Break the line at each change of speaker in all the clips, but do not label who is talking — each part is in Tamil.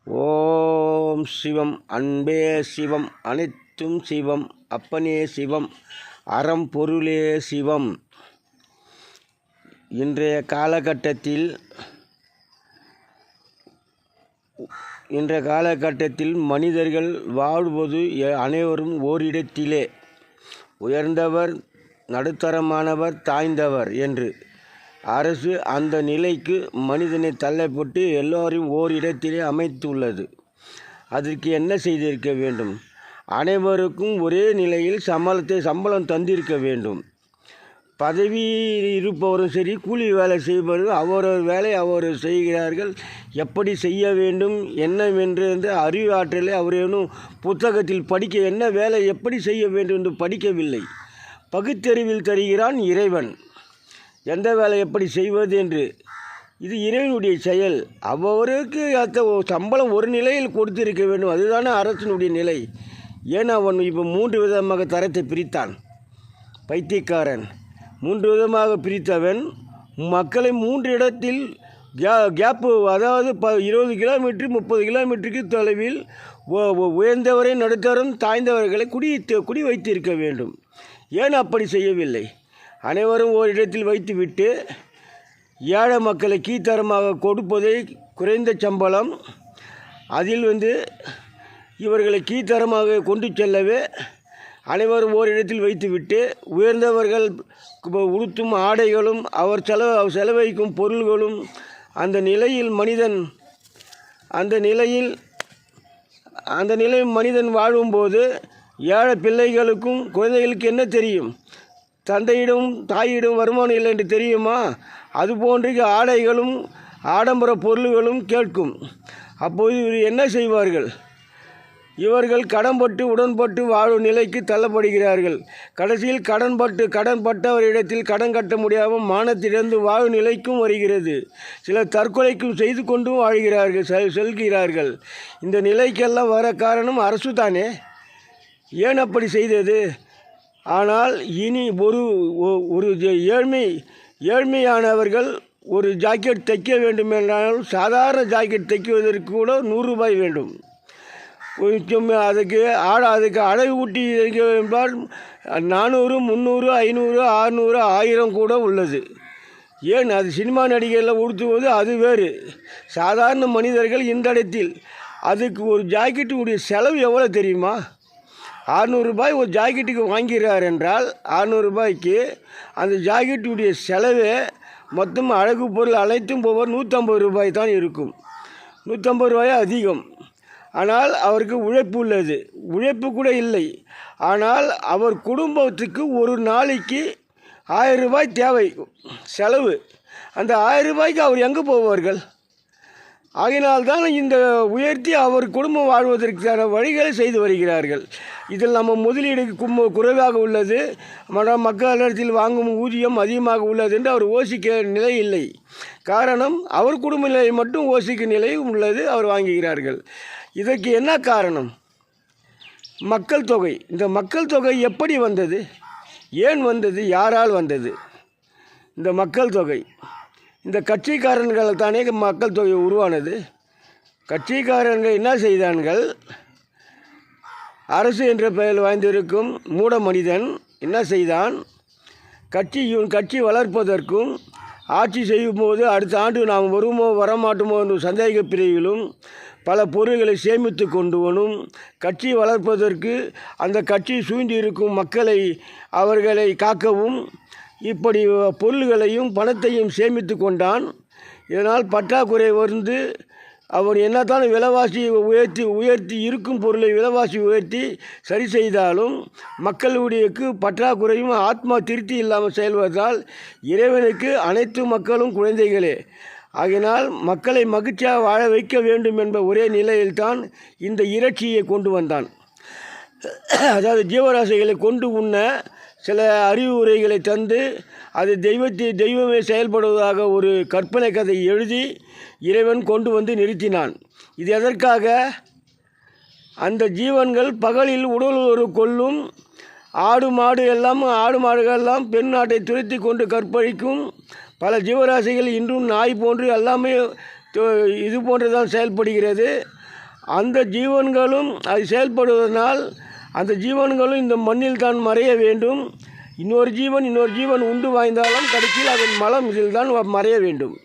ஓம் சிவம். அன்பே சிவம், அனைத்தும் சிவம், அப்பனே சிவம், அறம் பொருளே சிவம். இன்றைய காலகட்டத்தில் மனிதர்கள் வாழ்வது அனைவரும் ஓரிடத்திலே உயர்ந்தவர், நடுத்தரமானவர், தாழ்ந்தவர் என்று அரசு அந்த நிலைக்கு மனிதனை தள்ளப்பட்டு எல்லோரையும் ஓரிடத்திலே அமைத்துள்ளது. அதற்கு என்ன செய்திருக்க வேண்டும்? அனைவருக்கும் ஒரே நிலையில் சம்பளம் தந்திருக்க வேண்டும். பதவி இருப்பவரும் சரி, கூலி வேலை செய்பவர்கள் அவரவர் வேலை அவர்கள் செய்கிறார்கள். எப்படி செய்ய வேண்டும் என்னவென்று அறிவாற்றலை அவரேனும் புத்தகத்தில் படிக்க என்ன வேலை எப்படி செய்ய வேண்டும் என்று படிக்கவில்லை. பகுத்தறிவில் தருகிறான் இறைவன், எந்த வேலை எப்படி செய்வது என்று. இது இறைவனுடைய செயல். அவருக்கு சம்பளம் ஒரு நிலையில் கொடுத்திருக்க வேண்டும். அதுதானே அரசினுடைய நிலை. ஏன் அவன் இப்போ 3 விதமாக தரத்தை பிரித்தான்? பைத்தியக்காரன். 3 விதமாக பிரித்தவன் மக்களை 3 இடத்தில் கேப்பு, அதாவது 20 கிலோமீட்டர் 30 கிலோமீட்டருக்கு தொலைவில் உயர்ந்தவரை, நடுத்தரம், தாழ்ந்தவர்களை குடி வைத்திருக்க வேண்டும். ஏன் அப்படி செய்யவில்லை? அனைவரும் ஓரிடத்தில் வைத்துவிட்டு ஏழை மக்களை கீழ்த்தரமாக கொடுப்பதை குறைந்த சம்பளம், அதில் இவர்களை கீழ்த்தரமாக கொண்டு செல்லவே அனைவரும் ஓரிடத்தில் வைத்துவிட்டு உயர்ந்தவர்கள் உடுத்தும் ஆடைகளும் அவர் செலவழிக்கும் பொருள்களும் அந்த நிலையில் மனிதன் வாழும்போது ஏழை பிள்ளைகளுக்கும் குழந்தைகளுக்கு என்ன தெரியும்? தந்தையிடம் தாயிடம் வருமானம் இல்லை என்று தெரியுமா? அதுபோன்று ஆடைகளும் ஆடம்பர பொருள்களும் கேட்கும். அப்போது இவர் என்ன செய்வார்கள்? இவர்கள் உடன்பட்டு வாழும் நிலைக்கு தள்ளப்படுகிறார்கள். கடைசியில் கடன்பட்டவரிடத்தில் கடன் கட்ட முடியாமல் மானத்திலிருந்து வாழும் நிலைக்கும் வருகிறது. சிலர் தற்கொலைக்கும் செய்து கொண்டும் செல்கிறார்கள். இந்த நிலைக்கெல்லாம் வர காரணம் அரசு தானே. ஏன் அப்படி செய்தது? ஆனால் இனி ஒரு ஏழ்மையானவர்கள் ஒரு ஜாக்கெட் தைக்க வேண்டும் என்றாலும் சாதாரண ஜாக்கெட் தைக்குவதற்கு கூட 100 ரூபாய் வேண்டும். கொஞ்சம் அதுக்கு அழகு ஊட்டி என்பால் 400, 300, 500, 600, 1000 கூட உள்ளது. ஏன் அது சினிமா நடிகர்களில் உடுத்துவது அது வேறு. சாதாரண மனிதர்கள் இந்த இடத்தில் அதுக்கு ஒரு ஜாக்கெட்டுடைய செலவு எவ்வளோ தெரியுமா? 600 ரூபாய் ஒரு ஜாக்கெட்டுக்கு வாங்கிறார் என்றால் 600 ரூபாய்க்கு அந்த ஜாக்கெட்டுடைய செலவே மொத்தம் அழகு பொருள் அனைத்தும் போக 150 ரூபாய் தான் இருக்கும். 150 ரூபாய் அதிகம். ஆனால் அவருக்கு உழைப்பு உள்ளது. உழைப்பு கூட இல்லை. ஆனால் அவர் குடும்பத்துக்கு ஒரு நாளைக்கு 1000 ரூபாய் தேவை செலவு. அந்த 1000 ரூபாய்க்கு அவர் எங்கே போவார்கள்? ஆகினால்தான் இந்த உயர்த்தி அவர் குடும்பம் வாழ்வதற்கான வழிகளை செய்து வருகிறார்கள். இதில் நம்ம முதலீடு குறைவாக உள்ளது, மக்களிடத்தில் வாங்கும் ஊதியம் அதிகமாக உள்ளது என்று அவர் யோசிக்க நிலை இல்லை. காரணம், அவர் குடும்ப நிலை மட்டும் யோசிக்கும் நிலை உள்ளது. அவர் வாங்குகிறார்கள். இதற்கு என்ன காரணம்? மக்கள் தொகை. இந்த மக்கள் தொகை எப்படி வந்தது? ஏன் வந்தது? யாரால் வந்தது இந்த மக்கள் தொகை? இந்த கட்சிக்காரர்கள் தானே மக்கள் தொகை உருவானது. கட்சிக்காரர்கள் என்ன செய்தார்கள்? அரசு என்ற பெயர் வாய்ந்திருக்கும் மூட மனிதன் என்ன செய்தான்? கட்சி வளர்ப்பதற்கும் ஆட்சி செய்யும்போது அடுத்த ஆண்டு நாம் வருமோ வரமாட்டோமோ என்ற சந்தேக பிரிவிலும் பல பொருள்களை சேமித்து கொண்டுவனும் கட்சி வளர்ப்பதற்கு அந்த கட்சி சூழ்ந்து இருக்கும் அவர்களை காக்கவும் இப்படி பொருள்களையும் பணத்தையும் சேமித்து கொண்டான். இதனால் பற்றாக்குறை அவர் என்னத்தான் விலைவாசி உயர்த்தி இருக்கும் பொருளை விலைவாசி உயர்த்தி சரி செய்தாலும் மக்களுடைய பற்றாக்குறையும் ஆத்மா திருப்தி இல்லாமல் செயல்வதால் இறைவனுக்கு அனைத்து மக்களும் குழந்தைகளே. ஆகினால் மக்களை மகிழ்ச்சியாக வாழ வைக்க வேண்டும் என்ற ஒரே நிலையில்தான் இந்த இறைச்சியை கொண்டு வந்தான். அதாவது ஜீவராசிகளை கொண்டு உண்ண சில அறிவுரைகளை தந்து அது தெய்வமே செயல்படுவதாக ஒரு கற்பனை கதை எழுதி இறைவன் கொண்டு வந்து நிறுத்தினான். இது எதற்காக? அந்த ஜீவன்கள் பகலில் உடல் கொள்ளும் ஆடு மாடுகள் எல்லாம் பெண் நாட்டை துரத்தி கொண்டு கற்பழிக்கும் பல ஜீவராசிகள் இன்றும் நாய் போன்று எல்லாமே இது போன்று தான் செயல்படுகிறது. அந்த ஜீவன்களும் அது செயல்படுவதனால் அந்த ஜீவன்களும் இந்த மண்ணில் தான் மறைய வேண்டும். இன்னொரு ஜீவன் உண்டு வாய்ந்தாலும் கடைசியில் அதன் மலம் இதில் தான் மறைய வேண்டும்.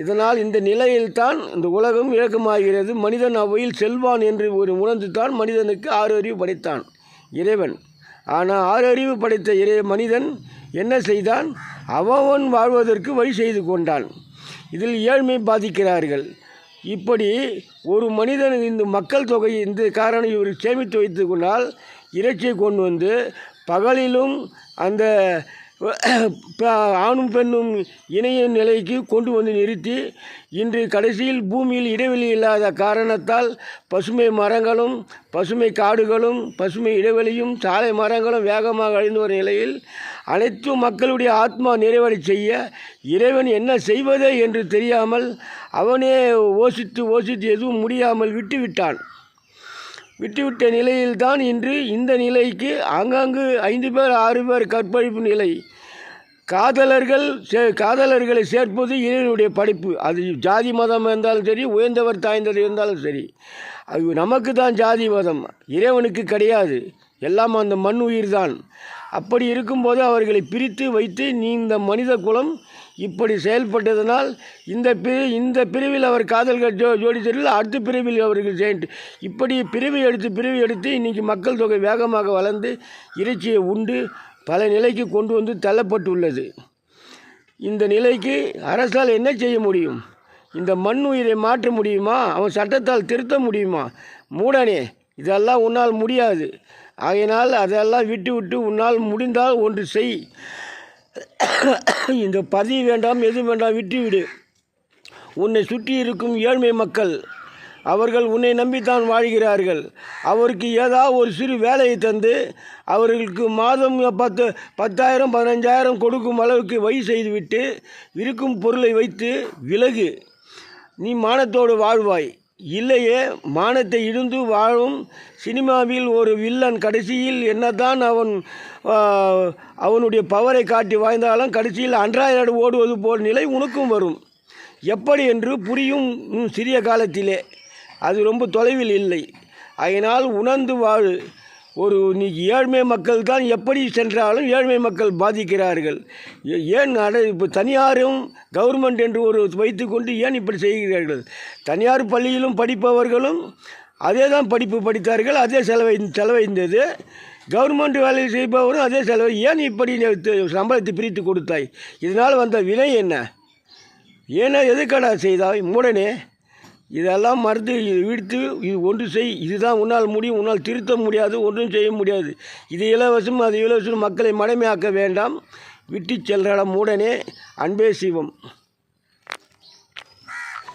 இதனால் இந்த நிலையில்தான் இந்த உலகம் இழக்கமாகிறது. மனிதன் அவ்வையில் செல்வான் என்று ஒரு உணர்ந்து தான் மனிதனுக்கு 6 அறிவு படைத்தான் இறைவன். ஆனால் 6 அறிவு படைத்த மனிதன் என்ன செய்தான்? அவன் வாழ்வதற்கு வழி செய்து கொண்டான். இதில் ஏழ்மை பாதிக்கிறார்கள். இப்படி ஒரு மனிதன் இந்த மக்கள் தொகை இந்த காரணம் இவர் சேமித்து வைத்து கொண்டால் இறைச்சியை கொண்டு வந்து பகலிலும் அந்த ஆணும் பெண்ணும் இணைய நிலைக்கு கொண்டு வந்து நிறுத்தி இன்று கடைசியில் பூமியில் இடைவெளி இல்லாத காரணத்தால் பசுமை மரங்களும் பசுமை காடுகளும் பசுமை இடைவெளியும் சாலை மரங்களும் வேகமாக அழிந்து வரும் நிலையில் அனைத்து மக்களுடைய ஆத்மா நிறைவடை செய்ய இறைவன் என்ன செய்வதே என்று தெரியாமல் அவனே ஓசித்து எதுவும் முடியாமல் விட்டுவிட்ட நிலையில்தான் இன்று இந்த நிலைக்கு ஆங்காங்கு 5 பேர் 6 பேர் கற்பழிப்பு நிலை. காதலர்களை சேர்ப்பது இறைவனுடைய படைப்பு. அது ஜாதி மதம் இருந்தாலும் சரி, உயர்ந்தவர் தாய்ந்தவர் இருந்தாலும் சரி, அது நமக்கு தான் ஜாதி மதம், இறைவனுக்கு கிடையாது. எல்லாம் அந்த மண் உயிர் தான். அப்படி இருக்கும்போது அவர்களை பிரித்து வைத்து இந்த மனித குலம் இப்படி செயல்பட்டதனால் இந்த பிரிவில் அவர் காதல்கள் ஜோடித்தரில் அடுத்த பிரிவில் அவர்கள் இப்படி பிரிவு எடுத்து இன்றைக்கி மக்கள் தொகை வேகமாக வளர்ந்து இறைச்சியை உண்டு பல நிலைக்கு கொண்டு வந்து தள்ளப்பட்டுள்ளது. இந்த நிலைக்கு அரசால் என்ன செய்ய முடியும்? இந்த மண் உயிரை மாற்ற முடியுமா? அவன் சட்டத்தால் திருத்த முடியுமா? மூடனே, இதெல்லாம் உன்னால் முடியாது. ஆகையினால் அதெல்லாம் விட்டு உன்னால் முடிந்தால் ஒன்று செய். இந்த பதவி வேண்டாம், எது வேண்டாம், விட்டுவிடு. உன்னை சுற்றி இருக்கும் ஏழ்மை மக்கள் அவர்கள் உன்னை நம்பித்தான் வாழ்கிறார்கள். அவருக்கு ஏதாவது ஒரு சிறு வேலையை தந்து அவர்களுக்கு மாதம் 10,000 15,000 கொடுக்கும் அளவுக்கு வழி செய்துவிட்டு இருக்கும் பொருளை வைத்து விலகு. நீ மானத்தோடு வாழ்வாய். இல்லையே மானத்தை இழந்து வாழும் சினிமாவில் ஒரு வில்லன் கடைசியில் என்னதான் அவனுடைய பவரை காட்டி வாய்ந்தாலும் கடைசியில் அன்றாட ஓடுவது போல் நிலை உனக்கும் வரும். எப்படி என்று புரியும் சிறிய காலத்திலே, அது ரொம்ப தொலைவில் இல்லை. அதனால் உணர்ந்து வாழு. நீ ஏழ்மை மக்கள் தான் எப்படி சென்றாலும் ஏழ்மை மக்கள் பாதிக்கிறார்கள். ஏன் இப்போ தனியாரும் கவர்மெண்ட் என்று வைத்து கொண்டு ஏன் இப்படி செய்கிறார்கள்? தனியார் பள்ளியிலும் படிப்பவர்களும் அதே தான் படிப்பு படித்தார்கள், அதே செலவைந்தது. கவர்மெண்ட் வேலையை செய்பவரும் அதே செலவு. ஏன் இப்படி சம்பளத்தை பிரித்து கொடுத்தாய்? இதனால் வந்த வினை என்ன? ஏன்னா எதுக்கடா செய்தாய் மூடனே? இதெல்லாம் மறுத்து விடுத்து இது ஒன்று செய். இதுதான் உன்னால் முடியும். உன்னால் திருத்த முடியாது, ஒன்றும் செய்ய முடியாது. இது இலவசம், அது இலவசம். மக்களை மடமையாக்க வேண்டாம். விட்டு செல்றட மூடனே. அன்பே சிவம்.